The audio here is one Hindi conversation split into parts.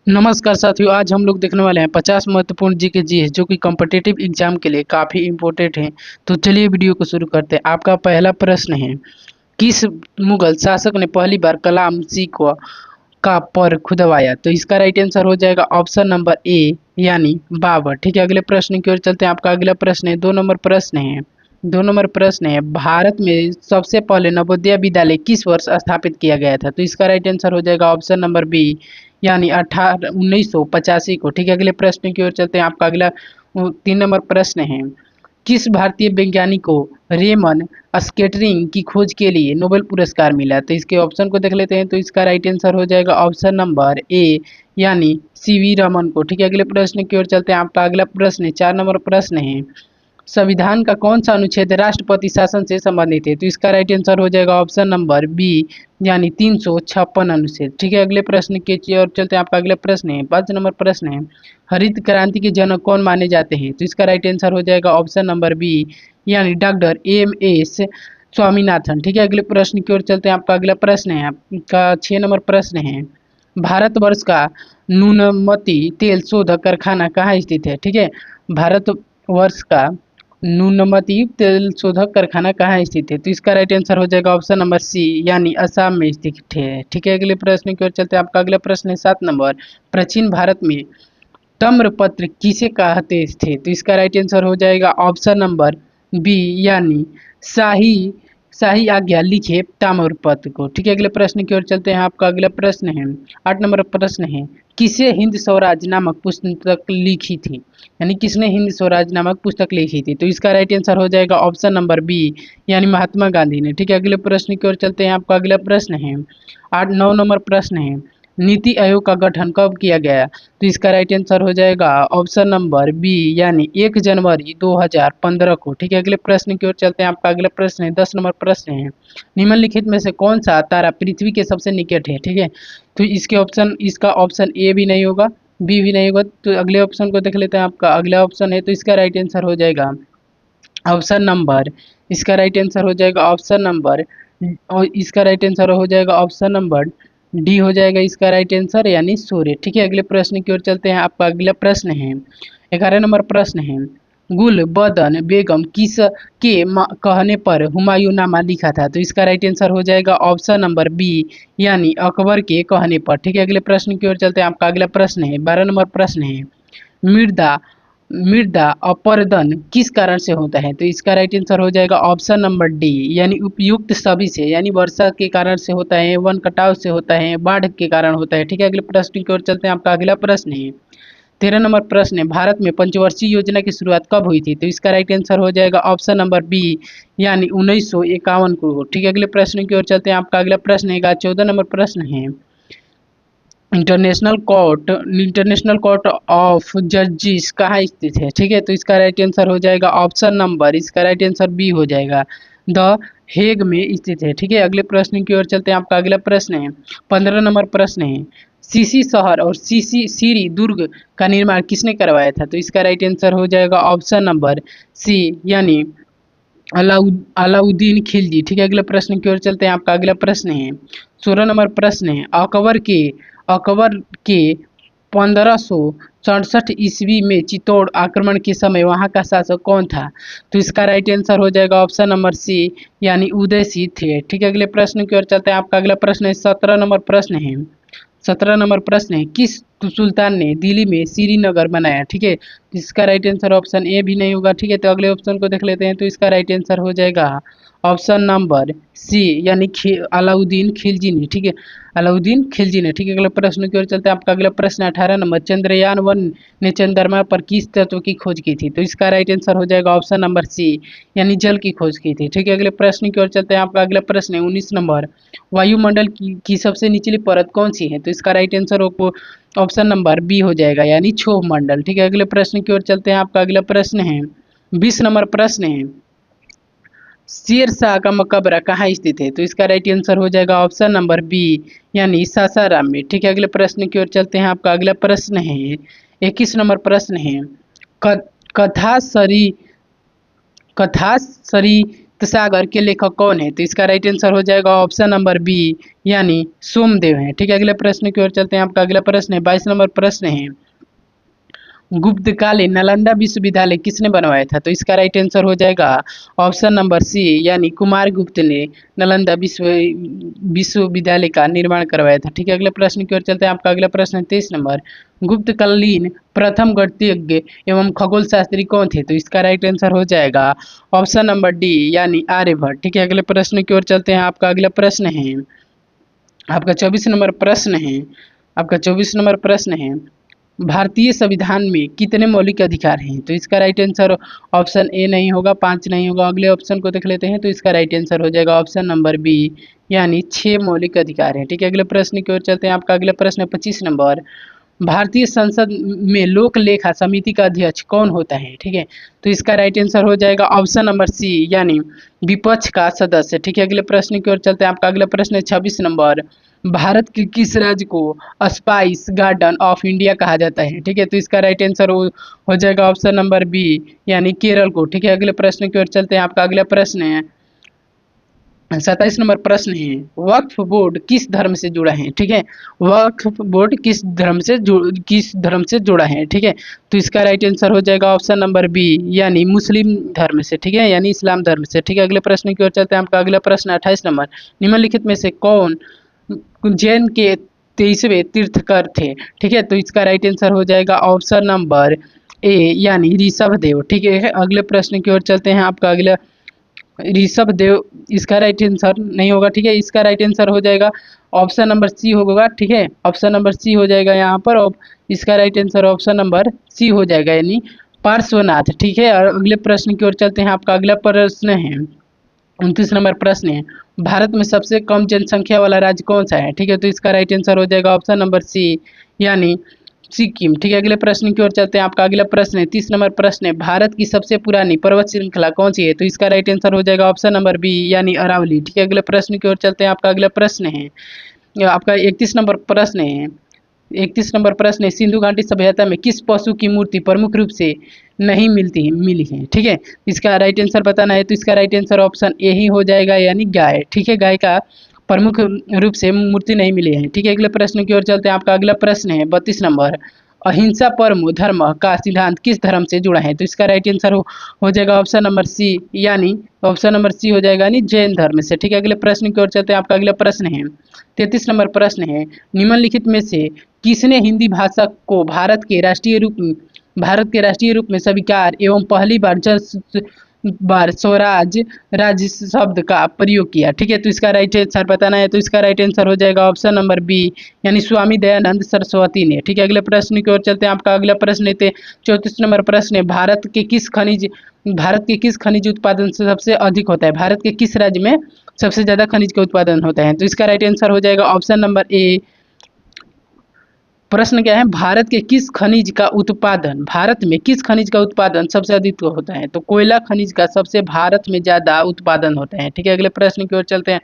नमस्कार साथियों, आज हम लोग देखने वाले हैं 50 महत्वपूर्ण जीके जीएस जो कि कॉम्पिटिटिव एग्जाम के लिए काफ़ी इम्पोर्टेंट हैं। तो चलिए वीडियो को शुरू करते हैं। आपका पहला प्रश्न है, किस मुगल शासक ने पहली बार कलाम सी को का पर खुदवाया? तो इसका राइट आंसर हो जाएगा ऑप्शन नंबर ए यानी बाबर। ठीक है, अगले प्रश्न की ओर चलते हैं। आपका अगला प्रश्न है, 2 नंबर प्रश्न है, भारत में सबसे पहले नवोदय विद्यालय किस वर्ष स्थापित किया गया था? तो इसका राइट आंसर हो जाएगा ऑप्शन नंबर बी यानी 1985 को। ठीक है, अगले प्रश्न की ओर चलते हैं। आपका अगला 3 नंबर प्रश्न है, किस भारतीय वैज्ञानिक को रेमन स्केटरिंग की खोज के लिए नोबेल पुरस्कार मिला? तो इसके ऑप्शन को देख लेते हैं। तो इसका राइट आंसर हो जाएगा ऑप्शन नंबर ए यानी सीवी रमन को। ठीक है, अगले प्रश्न की ओर चलते हैं। आपका अगला प्रश्न है, 4 नंबर प्रश्न है, संविधान का कौन सा अनुच्छेद राष्ट्रपति शासन से संबंधित है? तो इसका राइट आंसर हो जाएगा ऑप्शन नंबर बी यानी 356 अनुच्छेद। ठीक है, अगले प्रश्न के ओर चलते हैं। आपका अगला प्रश्न है, 5 नंबर प्रश्न है, हरित क्रांति के जनक कौन माने जाते हैं? तो इसका राइट आंसर हो जाएगा ऑप्शन नंबर बी यानी डॉक्टर एम एस स्वामीनाथन। ठीक है, अगले प्रश्न की ओर चलते हैं। आपका अगला प्रश्न है, आपका 6 नंबर प्रश्न है, भारतवर्ष का न्यूनमती तेल शोधक कारखाना कहाँ स्थित है? ठीक है, भारतवर्ष का न्यूनमती तेल शोधक कारखाना कहाँ स्थित है? तो इसका राइट आंसर हो जाएगा ऑप्शन नंबर सी यानी असम में स्थित है। ठीक है, अगले प्रश्न की ओर चलते हैं। आपका अगला प्रश्न है, 7 नंबर, प्राचीन भारत में ताम्रपत्र किसे कहते थे? तो इसका राइट आंसर हो जाएगा ऑप्शन नंबर बी यानी शाही शाही आज्ञा लिखे ताम्रपत्र को। ठीक है, अगले प्रश्न की ओर चलते हैं। आपका अगला प्रश्न है, 8 नंबर प्रश्न है, किसे हिंद स्वराज नामक पुस्तक लिखी थी? यानी किसने हिंद स्वराज नामक पुस्तक लिखी थी? तो इसका राइट आंसर हो जाएगा ऑप्शन नंबर बी यानी महात्मा गांधी ने। ठीक है, अगले प्रश्न की ओर चलते हैं। आपका अगला प्रश्न है, 9 नंबर प्रश्न है, नीति आयोग का गठन कब किया गया? तो इसका राइट आंसर हो जाएगा ऑप्शन नंबर बी यानी 1 जनवरी 2015 को। ठीक है, अगले प्रश्न की ओर चलते हैं। आपका अगला प्रश्न है, 10 नंबर प्रश्न है, निम्नलिखित में से कौन सा तारा पृथ्वी के सबसे निकट है? ठीक है, तो इसका ऑप्शन ए भी नहीं होगा, बी भी नहीं होगा। तो अगले ऑप्शन को देख लेते हैं। आपका अगला ऑप्शन है, तो इसका राइट आंसर हो जाएगा ऑप्शन नंबर इसका राइट आंसर हो जाएगा ऑप्शन नंबर और इसका राइट आंसर हो जाएगा ऑप्शन नंबर डी हो जाएगा इसका राइट आंसर यानी सूर्य। ठीक है, अगले प्रश्न की ओर चलते हैं। आपका अगला प्रश्न है, 11 नंबर प्रश्न है, गुल बदन बेगम किस के कहने पर हुमायूंनामा लिखा था? तो इसका राइट आंसर हो जाएगा ऑप्शन नंबर बी यानी अकबर के कहने पर। ठीक है, अगले प्रश्न की ओर चलते हैं। आपका अगला प्रश्न है, 12 नंबर प्रश्न है, मृदा मृदा अपरदन किस कारण से होता है? तो इसका राइट आंसर हो जाएगा ऑप्शन नंबर डी यानी उपयुक्त सभी से, यानी वर्षा के कारण से होता है, वन कटाव से होता है, बाढ़ के कारण होता है। ठीक है, अगले प्रश्न की ओर चलते हैं। आपका अगला प्रश्न है, 13 नंबर प्रश्न है, भारत में पंचवर्षीय योजना की शुरुआत कब हुई थी? तो इसका राइट आंसर हो जाएगा ऑप्शन नंबर बी यानी 1951 को। ठीक है, अगले प्रश्न की ओर चलते हैं। आपका अगला प्रश्न है, 14 नंबर प्रश्न है, इंटरनेशनल कोर्ट ऑफ जस्टिस कहाँ स्थित है? ठीक है, तो इसका राइट आंसर हो जाएगा ऑप्शन नंबर इसका राइट आंसर बी हो जाएगा, द हेग में स्थित है। ठीक है, अगले प्रश्न की ओर चलते हैं। आपका अगला प्रश्न है, 15 नंबर प्रश्न है, सीसी शहर और सीसी सीरी दुर्ग का निर्माण किसने करवाया था? तो इसका राइट आंसर हो जाएगा ऑप्शन नंबर सी यानी अलाउद्दीन खिलजी। ठीक है, अगले प्रश्न की ओर चलते हैं। आपका अगला प्रश्न है, 16 नंबर प्रश्न है, अकबर के 1567 ईस्वी में चित्तौड़ आक्रमण के समय वहां का शासक कौन था? तो इसका राइट आंसर हो जाएगा ऑप्शन नंबर सी यानी उदय सिंह थे। ठीक है, अगले प्रश्न की ओर चलते हैं। आपका अगला प्रश्न है, 17 नंबर प्रश्न है, किस सुल्तान ने दिल्ली में श्रीनगर बनाया? ठीक है, इसका राइट आंसर ऑप्शन ए भी नहीं होगा। ठीक है, तो अगले ऑप्शन को देख लेते हैं। तो इसका राइट आंसर हो जाएगा ऑप्शन नंबर सी यानी अलाउद्दीन खिलजी ने। ठीक है, अलाउद्दीन खिलजी ने। ठीक है, अगले प्रश्न की ओर चलते हैं। आपका अगला प्रश्न 18 नंबर, चंद्रयान 1 ने चंद्रमा पर किस तत्व की खोज की थी? तो इसका राइट आंसर हो जाएगा ऑप्शन नंबर सी यानी जल की खोज की थी। ठीक है, अगले प्रश्न की ओर चलते हैं। आपका अगला प्रश्न है, 19 नंबर, वायुमंडल की सबसे निचली परत कौन सी है? तो इसका right answer option number B हो जाएगा यानी क्षोभ मंडल। ठीक है, अगले प्रश्न की ओर चलते हैं। आपका अगला प्रश्न है, 20 नंबर प्रश्न है, शेर शाह का मकबरा कहाँ स्थित है? तो इसका राइट आंसर हो जाएगा ऑप्शन नंबर बी यानी सासाराम में। ठीक है, अगले प्रश्न की ओर चलते हैं। आपका अगला प्रश्न है, 21 नंबर प्रश्न है, कथासरी कथासरी सागर के लेखक कौन है? तो इसका राइट आंसर हो जाएगा ऑप्शन नंबर बी यानी सोमदेव है। ठीक है, अगले प्रश्न की ओर चलते हैं। आपका अगला प्रश्न है 22 नंबर प्रश्न है, गुप्तकालीन नालंदा विश्वविद्यालय किसने बनवाया था? तो इसका राइट आंसर हो जाएगा ऑप्शन नंबर सी यानी कुमार गुप्त ने नालंदा विश्वविद्यालय का निर्माण करवाया था। ठीक है, अगले प्रश्न की ओर चलते हैं। आपका अगला प्रश्न है 23 नंबर, गुप्तकालीन प्रथम गणितज्ञ एवं खगोल शास्त्री कौन थे? तो इसका राइट आंसर हो जाएगा ऑप्शन नंबर डी यानी आर्यभट्ट। ठीक है, अगले प्रश्न की ओर चलते हैं। आपका अगला प्रश्न है, आपका 24 नंबर प्रश्न है, आपका 24 नंबर प्रश्न है, भारतीय संविधान में कितने मौलिक अधिकार हैं? तो इसका राइट आंसर ऑप्शन ए नहीं होगा, 5 नहीं होगा। अगले ऑप्शन को देख लेते हैं। तो इसका राइट आंसर हो जाएगा ऑप्शन नंबर बी यानी 6 मौलिक अधिकार हैं। ठीक है, अगले प्रश्न की ओर चलते हैं। आपका अगला प्रश्न है 25 नंबर, भारतीय संसद में लोक लेखा समिति का अध्यक्ष कौन होता है? ठीक है, तो इसका राइट आंसर हो जाएगा ऑप्शन नंबर सी यानी विपक्ष का सदस्य। ठीक है, अगले प्रश्न की ओर चलते हैं। आपका अगला प्रश्न है 26 नंबर, भारत के किस राज्य को स्पाइस गार्डन ऑफ इंडिया कहा जाता है? ठीक है, तो इसका राइट आंसर हो जाएगा ऑप्शन नंबर बी यानी केरल को। ठीक है, अगले प्रश्न की ओर चलते हैं। आपका अगला प्रश्न है 27 नंबर प्रश्न है, वक्फ बोर्ड किस धर्म से जुड़ा है? ठीक है, वक्फ बोर्ड किस धर्म से जुड़ा है? ठीक है, तो इसका राइट आंसर हो जाएगा ऑप्शन नंबर बी यानी मुस्लिम धर्म से। ठीक है, यानी इस्लाम धर्म से। ठीक है, अगले प्रश्न की ओर चलते हैं। आपका अगला प्रश्न 28 नंबर, निम्नलिखित में से कौन जैन के 23वें तीर्थकर थे? ठीक है, तो इसका राइट आंसर हो जाएगा ऑप्शन नंबर ए यानी ऋषभ देव। ठीक है, अगले प्रश्न की ओर चलते हैं। आपका अगला ऋषभ देव, इसका राइट आंसर नहीं होगा। ठीक है, इसका राइट आंसर हो जाएगा ऑप्शन नंबर सी होगा। ठीक है, ऑप्शन नंबर सी हो जाएगा यहाँ पर, और इसका right answer option number C हो जाएगा यानी पार्श्वनाथ। ठीक है, और अगले प्रश्न की ओर चलते हैं। आपका अगला प्रश्न है 29 नंबर प्रश्न है, भारत में सबसे कम जनसंख्या वाला राज्य कौन सा है? ठीक है, तो इसका राइट आंसर हो जाएगा ऑप्शन नंबर सी यानी सिक्किम। ठीक है, अगले प्रश्न की ओर चलते हैं। आपका अगला प्रश्न है 30 नंबर प्रश्न है, भारत की सबसे पुरानी पर्वत श्रृंखला कौन सी है? तो इसका राइट आंसर हो जाएगा ऑप्शन नंबर बी यानी अरावली। ठीक है, अगले प्रश्न की ओर चलते हैं। आपका अगला प्रश्न है, आपका 31 नंबर प्रश्न है, 31 नंबर प्रश्न है, सिंधु घाटी सभ्यता में किस पशु की मूर्ति प्रमुख रूप से नहीं मिली है? ठीक है, इसका राइट आंसर बताना है। तो इसका राइट आंसर ऑप्शन ए ही हो जाएगा यानी गाय। ठीक है, गाय का प्रमुख रूप से मूर्ति नहीं मिली है। ठीक है, अगले प्रश्न की ओर चलते हैं। आपका अगला प्रश्न है 32 नंबर, अहिंसा परमो धर्म का सिद्धांत किस धर्म से जुड़ा है? तो इसका राइट आंसर हो जाएगा ऑप्शन नंबर सी यानी ऑप्शन नंबर सी हो जाएगा यानी जैन धर्म से। ठीक है, अगले प्रश्न की ओर चलते हैं। आपका अगला प्रश्न है 33 नंबर प्रश्न है, निम्नलिखित में से किसने हिंदी भाषा को भारत के राष्ट्रीय रूप में स्वीकार एवं पहली बार स्वराज राज्य शब्द का प्रयोग किया? ठीक है, तो इसका राइट आंसर बताना है। तो इसका राइट आंसर हो जाएगा ऑप्शन नंबर बी यानी स्वामी दयानंद सरस्वती ने। ठीक है, अगले प्रश्न की ओर चलते हैं। आपका अगला प्रश्न है 34 नंबर प्रश्न है, भारत के किस खनिज उत्पादन से सबसे अधिक होता है? भारत के किस राज्य में सबसे ज्यादा खनिज का उत्पादन होता है? तो इसका राइट आंसर हो जाएगा ऑप्शन नंबर ए। प्रश्न क्या है, भारत में किस खनिज का उत्पादन सबसे अधिक होता है? तो कोयला खनिज का सबसे भारत में ज्यादा उत्पादन होता है। ठीक है, अगले प्रश्न की ओर चलते हैं।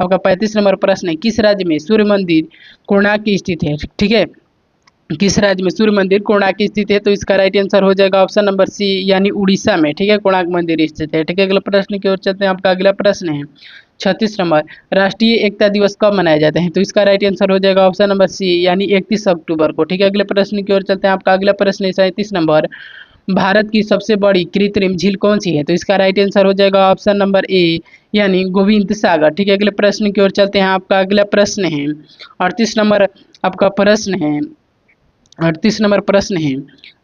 आपका 35 नंबर प्रश्न है, किस राज्य में सूर्य मंदिर कोणार्क की स्थित है? ठीक है, किस राज्य में सूर्य मंदिर कोणार्क की स्थित है? तो इसका राइट आंसर हो जाएगा ऑप्शन नंबर सी यानी उड़ीसा में। ठीक है, कोणार्क मंदिर स्थित है। ठीक है, अगले प्रश्न की ओर चलते हैं। आपका अगला प्रश्न है 36 नंबर, राष्ट्रीय एकता दिवस कब मनाया जाता है? तो इसका राइट आंसर हो जाएगा ऑप्शन नंबर सी यानी 31 अक्टूबर को। ठीक है, अगले प्रश्न की ओर चलते हैं। आपका अगला प्रश्न है 37 नंबर, भारत की सबसे बड़ी कृत्रिम झील कौन सी है? तो इसका राइट आंसर हो जाएगा ऑप्शन नंबर ए यानी गोविंद सागर। ठीक है, अगले प्रश्न की ओर चलते हैं। आपका अगला प्रश्न है 38 नंबर, आपका प्रश्न है 38 नंबर प्रश्न है,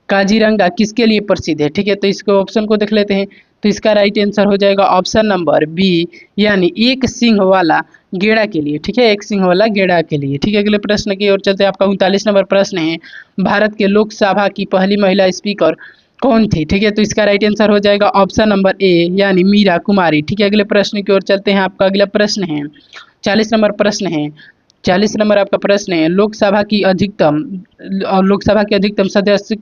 काजीरंगा किसके लिए प्रसिद्ध है? ठीक है, तो इसको ऑप्शन को देख लेते हैं। तो इसका राइट आंसर हो जाएगा ऑप्शन नंबर बी यानी एक सिंह वाला गेड़ा के लिए। ठीक है, एक सिंह वाला गेड़ा के लिए। ठीक है, अगले प्रश्न की ओर चलते हैं। आपका 39 नंबर प्रश्न है, भारत के लोकसभा की पहली महिला स्पीकर कौन थी? ठीक है, तो इसका राइट आंसर हो जाएगा ऑप्शन नंबर ए यानी मीरा कुमारी। ठीक है, अगले प्रश्न की ओर चलते हैं। आपका अगला प्रश्न है 40 नंबर प्रश्न है, 40 नंबर आपका प्रश्न है, लोकसभा की अधिकतम सदस्य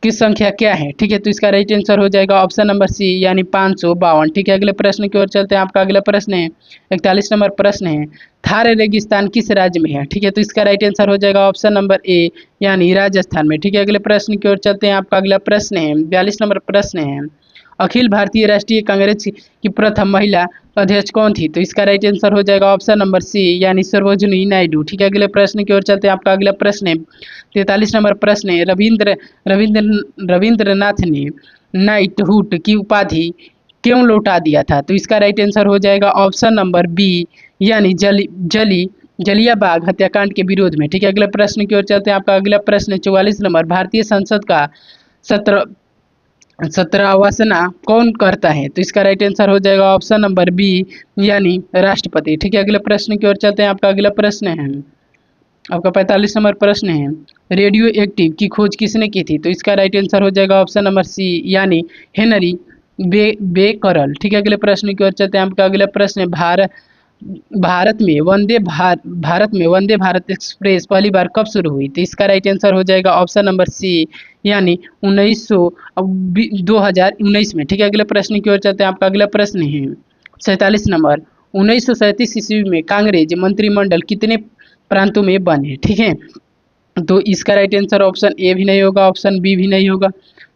की संख्या क्या है? ठीक है, तो इसका राइट आंसर हो जाएगा ऑप्शन नंबर सी यानी 552। ठीक है, अगले प्रश्न की ओर चलते हैं। आपका अगला प्रश्न है 41 नंबर प्रश्न है, थार रेगिस्तान किस राज्य में है? ठीक है, तो इसका राइट आंसर हो जाएगा ऑप्शन नंबर ए यानी राजस्थान में। ठीक है, अगले प्रश्न की ओर चलते हैं। आपका अगला प्रश्न है 42 नंबर प्रश्न है, अखिल भारतीय राष्ट्रीय कांग्रेस की प्रथम महिला अध्यक्ष कौन थी? तो इसका राइट आंसर हो जाएगा ऑप्शन नंबर सी यानी सरोजिनी नायडू। ठीक है, अगले प्रश्न की ओर चलते हैं। आपका अगला प्रश्न है 43 नंबर प्रश्न है, रविंद्रनाथ ने नाइटहुड की उपाधि क्यों लौटा दिया था? तो इसका राइट आंसर हो जाएगा ऑप्शन नंबर बी यानी जलिया बाग हत्याकांड के विरोध में। ठीक है, अगले प्रश्न की ओर चलते हैं। आपका अगला प्रश्न है 44 नंबर, भारतीय संसद का 17वां कौन करता है? तो इसका राइट आंसर हो जाएगा ऑप्शन नंबर बी यानी राष्ट्रपति। ठीक है, अगले प्रश्न की ओर चलते हैं। आपका अगला प्रश्न है आपका 45 नंबर प्रश्न है, रेडियो एक्टिव की खोज किसने की थी? तो इसका राइट आंसर हो जाएगा ऑप्शन नंबर सी यानी हेनरी बेकरल। ठीक है, अगले प्रश्न की ओर चलते हैं। आपका अगला प्रश्न है, भारत में वंदे भारत एक्सप्रेस पहली बार कब शुरू हुई? तो इसका राइट आंसर हो जाएगा ऑप्शन नंबर सी यानी 2019 में। ठीक है, अगले प्रश्न की ओर चलते हैं। आपका अगला प्रश्न है 47 नंबर, 1937 ईस्वी में कांग्रेस मंत्रिमंडल कितने प्रांतों में बने? ठीक है, तो इसका राइट आंसर ऑप्शन ए भी नहीं होगा, ऑप्शन बी भी नहीं होगा।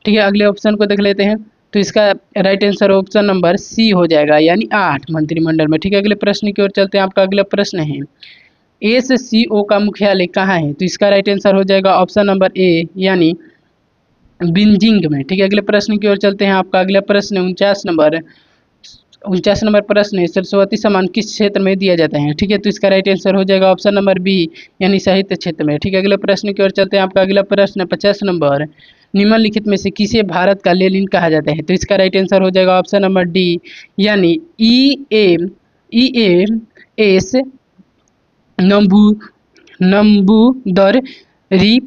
ठीक है, अगले ऑप्शन को देख लेते हैं। तो इसका right answer option number C हो जाएगा यानी 8 मंत्रिमंडल में। ठीक है, अगले प्रश्न की ओर चलते हैं। आपका अगला प्रश्न है एससीओ का मुख्यालय कहाँ है? तो इसका राइट आंसर हो जाएगा ऑप्शन नंबर ए यानी बीजिंग में। ठीक है, अगले प्रश्न की ओर चलते हैं। आपका अगला प्रश्न है 49 नंबर प्रश्न है, सरस्वती सम्मान किस क्षेत्र में दिया जाता है? ठीक है, तो इसका राइट आंसर हो जाएगा ऑप्शन नंबर बी यानी साहित्य क्षेत्र में। ठीक है, अगले प्रश्न की ओर चलते हैं। आपका अगला प्रश्न है 50 नंबर, निम्नलिखित में से किसे भारत का लेनिन कहा जाता है? तो इसका राइट आंसर हो जाएगा ऑप्शन नंबर डी यानी ई एस नंबूदरी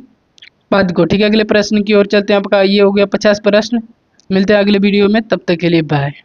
पद को। ठीक है, अगले प्रश्न की ओर चलते हैं। आपका ये हो गया 50 प्रश्न। मिलते हैं अगले वीडियो में, तब तक के लिए बाय।